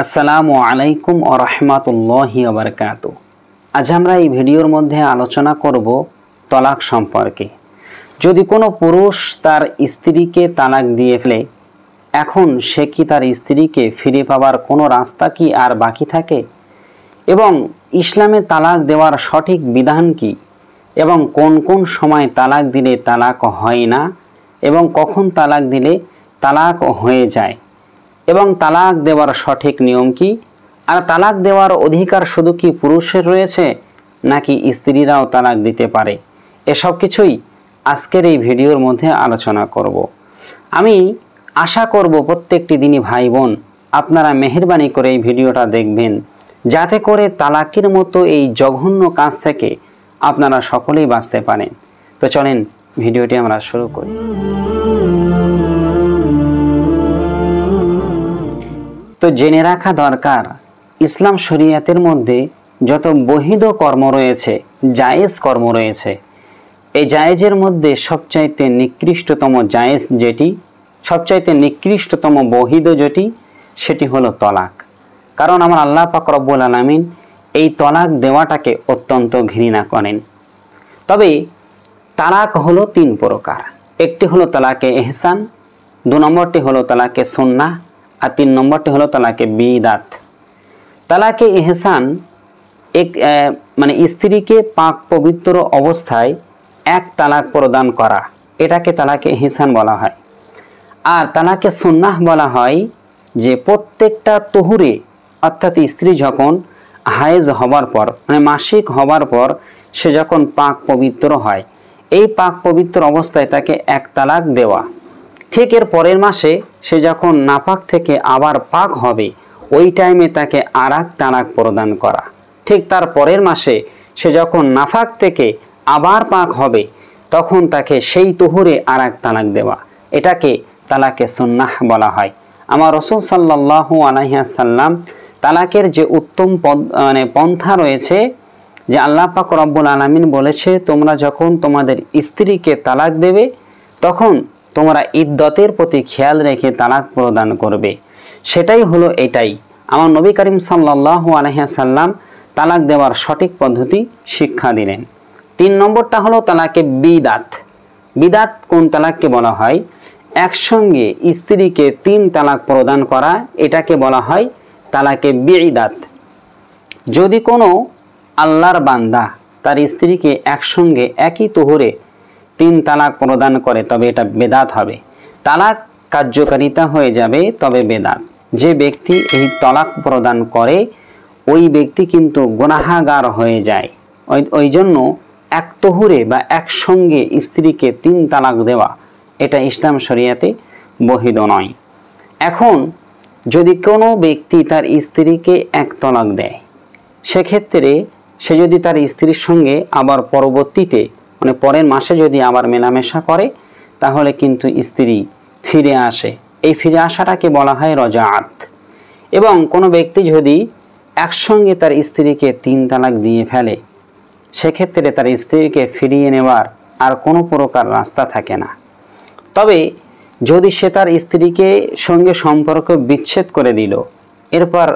আসসালামু আলাইকুম ওয়া রাহমাতুল্লাহি ওয়া বারাকাতুহু। আজ আমরা এই ভিডিওর মধ্যে আলোচনা করব তালাক সম্পর্কে। যদি কোনো পুরুষ তার স্ত্রীকে তালাক দিয়ে ফেলে, এখন সে কি তার স্ত্রীকে ফিরে পাওয়ার কোনো রাস্তা কি আর বাকি থাকে? এবং ইসলামে তালাক দেওয়ার সঠিক বিধান কি? এবং কোন কোন সময় তালাক দিলে তালাক হয় না এবং কখন তালাক দিলে তালাক হয়ে যায়, এবং তালাক দেওয়ার সঠিক নিয়ম কি? আর তালাক দেওয়ার অধিকার শুধু কি পুরুষের রয়েছে নাকি স্ত্রীরাও তালাক দিতে পারে? এসব কিছুই আজকের এই ভিডিওর মধ্যে আলোচনা করব। আমি আশা করব প্রত্যেকটি দিনই ভাই বোন আপনারা মেহেরবানি করে এই ভিডিওটা দেখবেন, যাতে করে তালাকের মতো এই জঘন্য কাজ থেকে আপনারা সকলেই বাঁচতে পারেন। তো চলেন ভিডিওটি আমরা শুরু করি। তো জেনে রাখা দরকার, ইসলাম শরিয়াতের মধ্যে যত বৈধ কর্ম রয়েছে, জায়েজ কর্ম রয়েছে, এই জায়েজের মধ্যে সবচাইতে নিকৃষ্টতম জায়েজ যেটি, সবচাইতে নিকৃষ্টতম বৈধ যেটি, সেটি হলো তলাক। কারণ আমার আল্লাহ পাক রব্বুল আলামিন এই তলাক দেওয়াটাকে অত্যন্ত ঘৃণা করেন। তবে তালাক হলো তিন প্রকার। একটি হলো তালাকে এহসান, দু নম্বরটি হলো তালাকে সুন্নাহ, আর তিন নম্বরটি হলো তালাকে বিদাত। তালাকে এহসান মানে স্ত্রীকে পাক পবিত্র অবস্থায় এক তালাক প্রদান করা, এটাকে তালাকে এহসান বলা হয়। আর তালাকে সুন্নাহ বলা হয় যে প্রত্যেকটা তহুরে, অর্থাৎ স্ত্রী যখন হায়েজ হবার পর মানে মাসিক হবার পর সে যখন পাক পবিত্র হয়, এই পাক পবিত্র অবস্থায় তাকে এক তালাক দেওয়া। ঠিক এর পরের মাসে সে যখন নাপাক থেকে আবার পাক হবে, ওই টাইমে তাকে আর এক তালাক প্রদান করা। ঠিক তার পরের মাসে সে যখন নাফাক থেকে আবার পাক হবে, তখন তাকে সেই তুহুরে আর এক তালাক দেওয়া, এটাকে তালাকে সুন্নাহ বলা হয়। আমার রাসূল সাল্লাল্লাহু আলাইহি ওয়াসাল্লাম তালাকের যে উত্তম পন্থা রয়েছে, যে আল্লাহ পাক রব্বুল আলামিন বলেছে তোমরা যখন তোমাদের স্ত্রীকে তালাক দেবে তখন তোমরা ইদ্দতের প্রতি খেয়াল রেখে তালাক প্রদান করবে। সেটাই হলো এটাই। আমার নবী করিম সাল্লাল্লাহু আলাইহি ওয়াসাল্লাম তালাক দেওয়ার সঠিক পদ্ধতি শিক্ষা দিলেন। তিন নম্বরটা হলো তালাকে বিদাত। বিদাত কোন তালাককে বলা হয়? একসঙ্গে স্ত্রীকে তিন তালাক প্রদান করা, এটাকে বলা হয় তালাকে বিদাত। যদি কোনো আল্লাহর বান্দা তার স্ত্রীকে একসঙ্গে একই তুহুরে তিন তালাক প্রদান করে, তবে এটা বেদাত হবে। তালাক কার্যকারিতা হয়ে যাবে, তবে বেদাত। যে ব্যক্তি এই তালাক প্রদান করে ওই ব্যক্তি কিন্তু গুনাহগার হয়ে যায়। ওই জন্য এক তুহুরে বা একসঙ্গে স্ত্রীকে তিন তালাক দেওয়া, এটা ইসলাম শরিয়াতে বৈধ নয়। এখন যদি কোনো ব্যক্তি তার স্ত্রীকে এক তালাক দেয়, সেক্ষেত্রে সে যদি তার স্ত্রীর সঙ্গে আবার পরবর্তীতে মানে পরের মাসে যদি আবার মেলামেশা করে, তাহলে কিন্তু স্ত্রী ফিরে আসে। এই ফিরে আসাটাকে বলা হয় রজাআত। এবং কোনো ব্যক্তি যদি একসঙ্গে তার স্ত্রীকে তিন তালাক দিয়ে ফেলে, সেক্ষেত্রে তার স্ত্রীকে ফিরিয়ে নেওয়ার আর কোনো প্রকার রাস্তা থাকে না। তবে যদি সে তার স্ত্রীকে সঙ্গে সম্পর্ক বিচ্ছেদ করে দিল, এরপর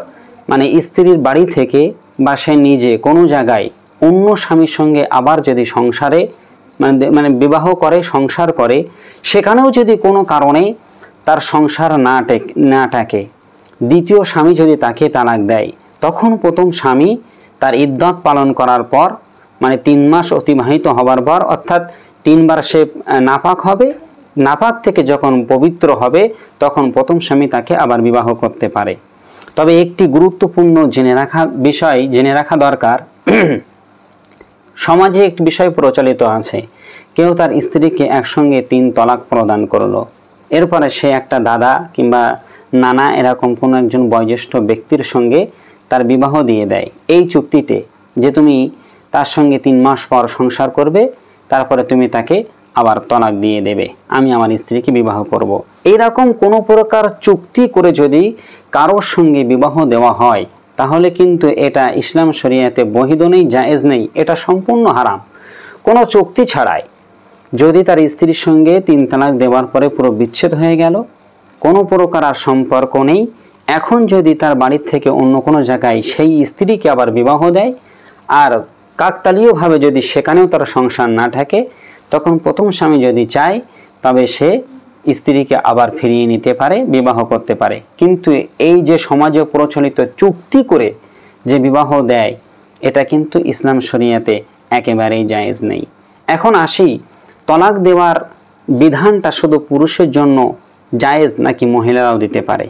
মানে স্ত্রীর বাড়ি থেকে বা সে নিজে কোনো জায়গায় অন্য স্বামীর সঙ্গে আবার যদি সংসারে মানে বিবাহ করে, সংসার করে, সেখানেও যদি কোনো কারণে তার সংসার না টাকে, দ্বিতীয় স্বামী যদি তাকে তালাক দেয়, তখন প্রথম স্বামী তার ইদ্দত পালন করার পর মানে 3 মাস অতিবাহিত হবার পর, অর্থাৎ 3 বার সে নাপাক হবে, নাপাক থেকে যখন পবিত্র হবে তখন প্রথম স্বামী তাকে আবার বিবাহ করতে পারে। তবে একটি গুরুত্বপূর্ণ জেনে রাখা দরকার, সমাজে একটি বিষয় প্রচলিত আছে, কেউ তার স্ত্রীকে একসঙ্গে 3 তালাক প্রদান করলো, এরপরে সে একটা দাদা কিংবা নানা এরকম কোনো একজন বয়োজ্যেষ্ঠ ব্যক্তির সঙ্গে তার বিবাহ দিয়ে দেয়, এই চুক্তিতে যে তুমি তার সঙ্গে 3 মাস পর সংসার করবে, তারপরে তুমি তাকে আবার তালাক দিয়ে দেবে, আমি আমার স্ত্রীকে বিবাহ করব। এইরকম কোনো প্রকার চুক্তি করে যদি কারোর সঙ্গে বিবাহ দেওয়া হয়, তাহলে কিন্তু এটা ইসলাম শরিয়াতে বৈধ নেই, জায়েজ নেই, এটা সম্পূর্ণ হারাম। কোনো চুক্তি ছাড়াই যদি তার স্ত্রীর সঙ্গে 3 তালাক দেওয়ার পরে পুরো বিচ্ছেদ হয়ে গেল, কোনো প্রকার আর সম্পর্ক নেই, এখন যদি তার বাড়ির থেকে অন্য কোনো জায়গায় সেই স্ত্রীকে আবার বিবাহ দেয় আর কাকতালীয়ভাবে যদি সেখানেও তার সংসার না থাকে, তখন প্রথম স্বামী যদি চায় তবে সে স্ত্রীকে আবার ফিরিয়ে নিতে পারে, বিবাহ করতে পারে। কিন্তু এই যে সমাজে প্রচলিত চুক্তি করে যে বিবাহ দেয়, এটা কিন্তু ইসলাম শরিয়াতে একেবারেই জায়েজ নেই। এখন আসি, তলাক দেওয়ার বিধানটা শুধু পুরুষের জন্য জায়েজ নাকি মহিলারাও দিতে পারে?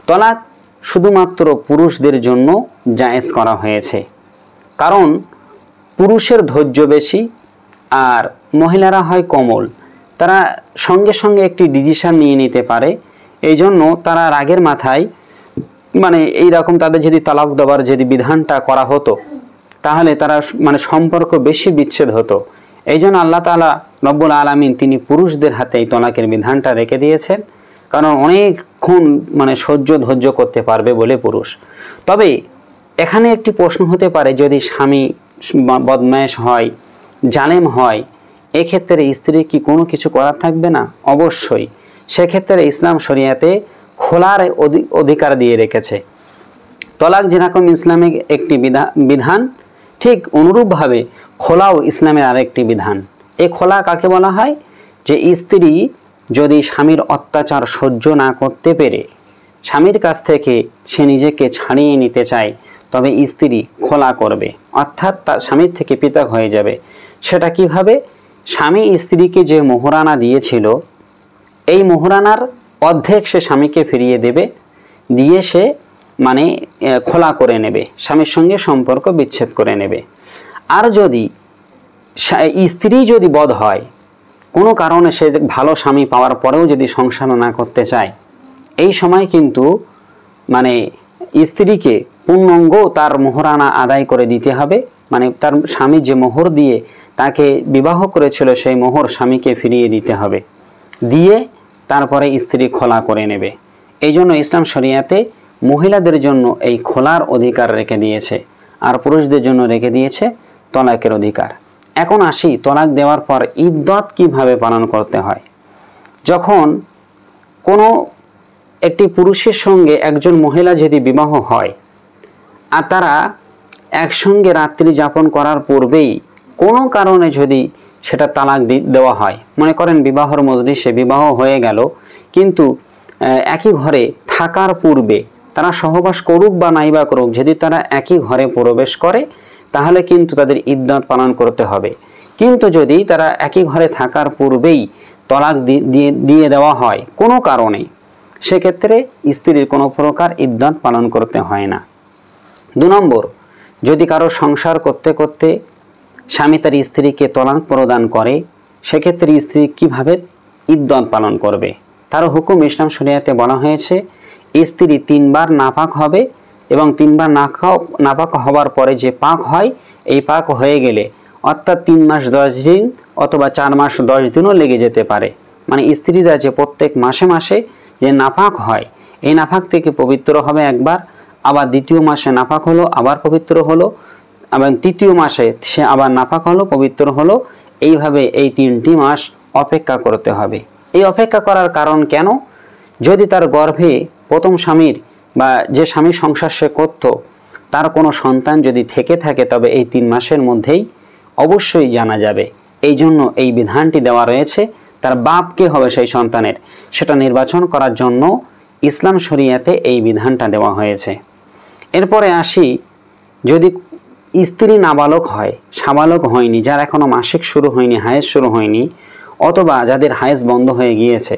তলাক শুধুমাত্র পুরুষদের জন্য জায়েজ করা হয়েছে, কারণ পুরুষের ধৈর্য বেশি আর মহিলারা হয় কোমল, তারা সঙ্গে সঙ্গে একটি ডিসিশন নিয়ে নিতে পারে। এই জন্য তারা রাগের মাথায় এই রকম তাদের যদি তালাক দেওয়ার যদি বিধানটা করা হতো, তাহলে তারা সম্পর্ক বেশি বিচ্ছেদ হতো। এই জন্য আল্লাহ তাআলা রব্বুল আলামিন তিনি পুরুষদের হাতে এই তলাকের বিধানটা রেখে দিয়েছেন, কারণ অনেকক্ষণ সহ্য ধৈর্য করতে পারবে বলে পুরুষ। তবে এখানে একটি প্রশ্ন হতে পারে, যদি স্বামী বদমায়েশ হয়, জালেম হয়, এক্ষেত্রে স্ত্রী কি কোনো কিছু করার থাকবে না? অবশ্যই। সেক্ষেত্রে ইসলাম শরিয়াতে খোলার অধিকার দিয়ে রেখেছে। তলাক যেরকম ইসলামিক একটি বিধান, ঠিক অনুরূপভাবে খোলাও ইসলামের আরেকটি বিধান। এই খোলা কাকে বলা হয়? যে স্ত্রী যদি স্বামীর অত্যাচার সহ্য না করতে পেরে স্বামীর কাছ থেকে সে নিজেকে ছাড়িয়ে নিতে চায়, তবে স্ত্রী খোলা করবে, অর্থাৎ তার স্বামীর থেকে পৃথক হয়ে যাবে। সেটা কিভাবে? স্বামী স্ত্রীকে যে মোহরানা দিয়েছিল, এই মোহরানার অর্ধেক সে স্বামীকে ফিরিয়ে দেবে, দিয়ে সে খোলা করে নেবে, স্বামীর সঙ্গে সম্পর্ক বিচ্ছেদ করে নেবে। আর যদি স্ত্রী যদি বদ হয়, কোনো কারণে সে ভালো স্বামী পাওয়ার পরেও যদি সংসার না করতে চায়, এই সময় কিন্তু স্ত্রীকে পূর্ণাঙ্গ তার মোহরানা আদায় করে দিতে হবে। তার স্বামী যে মোহর দিয়ে তাকে বিবাহ করেছিল, সেই মোহর স্বামীকে ফিরিয়ে দিতে হবে, দিয়ে তারপরে স্ত্রী খোলা করে নেবে। এই জন্য ইসলাম শরিয়াতে মহিলাদের জন্য এই খোলার অধিকার রেখে দিয়েছে, আর পুরুষদের জন্য রেখে দিয়েছে তলাকের অধিকার। এখন আসি, তলাক দেওয়ার পর ইদ্দত কিভাবে পালন করতে হয়। যখন কোনো একটি পুরুষের সঙ্গে একজন মহিলা যদি বিবাহ হয়, আর তারা একসঙ্গে রাত্রি যাপন করার পূর্বেই কোনো কারণে যদি সেটা তালাক দেওয়া হয়, মনে করেন বিবাহর মজলিসে বিবাহ হয়ে গেল, কিন্তু একই ঘরে থাকার পূর্বে তারা সহবাস করুক বা নাইবা করুক, যদি তারা একই ঘরে প্রবেশ করে, তাহলে কিন্তু তাদের ইদ্দত পালন করতে হবে। কিন্তু যদি তারা একই ঘরে থাকার পূর্বেই তলাক দিয়ে দেওয়া হয় কোনো কারণে, সেক্ষেত্রে স্ত্রীর কোনো প্রকার ইদ্দত পালন করতে হয় না। 2 নম্বর, যদি কারো সংসার করতে করতে স্বামী তার স্ত্রীকে তলাক প্রদান করে, সেক্ষেত্রে স্ত্রী কিভাবে ইদ্দত পালন করবে তার হুকুম ইসলাম শরিয়াতে বলা হয়েছে। স্ত্রী 3 বার নাপাক হবে, এবং 3 বার নাপাক হওয়ার পরে যে পাক হয়, এই পাক হয়ে গেলে অর্থাৎ 3 মাস 10 দিন অথবা 4 মাস 10 দিনও লেগে যেতে পারে। স্ত্রীরা যে প্রত্যেক মাসে মাসে যে নাপাক হয়, এই নাপাক থেকে পবিত্র হবে একবার, আবার দ্বিতীয় মাসে নাপাক হলো আবার পবিত্র হলো, এবং তৃতীয় মাসে সে আবার নাপাক হলো পবিত্র হলো। এইভাবে এই 3টি মাস অপেক্ষা করতে হবে। এই অপেক্ষা করার কারণ কেন? যদি তার গর্ভে প্রথম স্বামীর বা যে স্বামীর সংসার সে করত, তার কোনো সন্তান যদি থেকে থাকে, তবে এই 3 মাসের মধ্যেই অবশ্যই জানা যাবে। এই জন্য এই বিধানটি দেওয়া রয়েছে। তার বাপ কে হবে সেই সন্তানের, সেটা নির্বাচন করার জন্য ইসলাম শরিয়াতে এই বিধানটা দেওয়া হয়েছে। এরপরে আসি, যদি স্ত্রী নাবালক হয়, সাবালক হয়নি, যার এখনো মাসিক শুরু হয়নি, হায়েজ শুরু হয়নি, অথবা যাদের হায়েজ বন্ধ হয়ে গিয়েছে,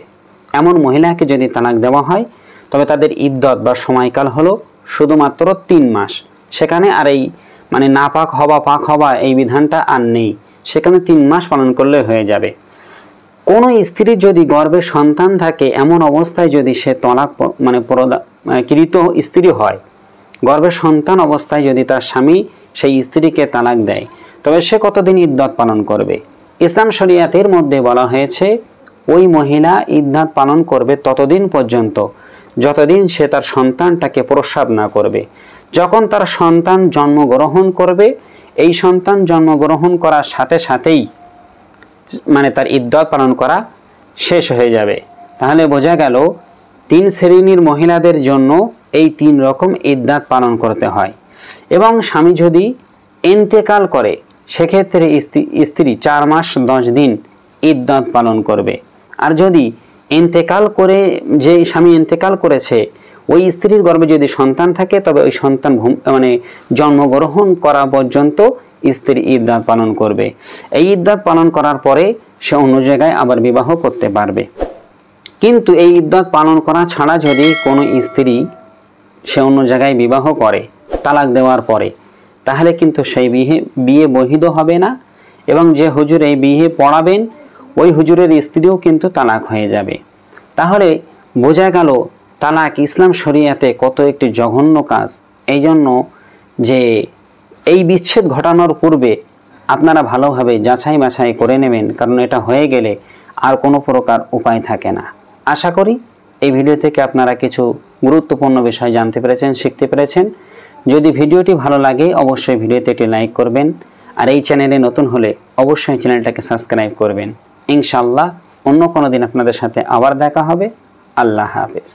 এমন মহিলাকে যদি তালাক দেওয়া হয়, তবে তাদের ইদ্দত বা সময়কাল হলো শুধুমাত্র 3 মাস। সেখানে আর এই নাপাক হওয়া পাক হওয়া এই বিধানটা আর নেই, সেখানে 3 মাস পালন করলে হয়ে যাবে। কোনো স্ত্রীর যদি গর্ভে সন্তান থাকে, এমন অবস্থায় যদি সে তলাক কৃত স্ত্রী হয়, গর্ভে সন্তান অবস্থায় যদি তার স্বামী সেই স্ত্রীকে তালাক দেয়, তবে সে কতদিন ইদ্দত পালন করবে? ইসলাম শরিয়াতের মধ্যে বলা হয়েছে, ওই মহিলা ইদ্দত পালন করবে ততদিন পর্যন্ত যতদিন সে তার সন্তানটাকে প্রসব না করবে। যখন তার সন্তান জন্মগ্রহণ করবে, এই সন্তান জন্মগ্রহণ করার সাথে সাথেই তার ইদ্দত পালন করা শেষ হয়ে যাবে। তাহলে বোঝা গেল 3 শ্রেণীর মহিলাদের জন্য এই 3 রকম ইদ্দাত পালন করতে হয়। এবং স্বামী যদি ইন্তেকাল করে সেক্ষেত্রে স্ত্রী 4 মাস 10 দিন ইদ্দাত পালন করবে। আর যদি ইন্তেকাল করে, যে স্বামী ইন্তেকাল করেছে ওই স্ত্রীর গর্ভে যদি সন্তান থাকে তবে ওই সন্তান জন্মগ্রহণ করা পর্যন্ত স্ত্রী ইদ্দাত পালন করবে। এই ইদ্দাত পালন করার পরে সে অন্য জায়গায় আবার বিবাহ করতে পারবে। কিন্তু এই ইদ্দাত পালন করা ছাড়া যদি কোনো স্ত্রী সে অন্য জায়গায় বিবাহ করে তালাক দেওয়ার পরে, তাহলে কিন্তু সেই বিয়ে বৈধ হবে না, এবং যে হুজুর এই বিয়ে পড়াবেন ওই হুজুরের স্ত্রীও কিন্তু তালাক হয়ে যাবে। তাহলে বোঝা গেল তালাক ইসলাম শরিয়াতে কত একটি জঘন্য কাজ। এই জন্য যে এই বিচ্ছেদ ঘটানোর পূর্বে আপনারা ভালোভাবে যাচাই বাছাই করে নেবেন, কারণ এটা হয়ে গেলে আর কোনো প্রকার উপায় থাকে না। আশা করি এই ভিডিও থেকে আপনারা কিছু গুরুত্বপূর্ণ বিষয় জানতে পেরেছেন, শিখতে পেরেছেন। যদি ভিডিওটি ভালো লাগে অবশ্যই ভিডিওতে একটি লাইক করবেন, আর এই চ্যানেলে নতুন হলে অবশ্যই চ্যানেলটাকে সাবস্ক্রাইব করবেন। ইনশাআল্লাহ অন্য কোনো দিন আপনাদের সাথে আবার দেখা হবে। আল্লাহ হাফেজ।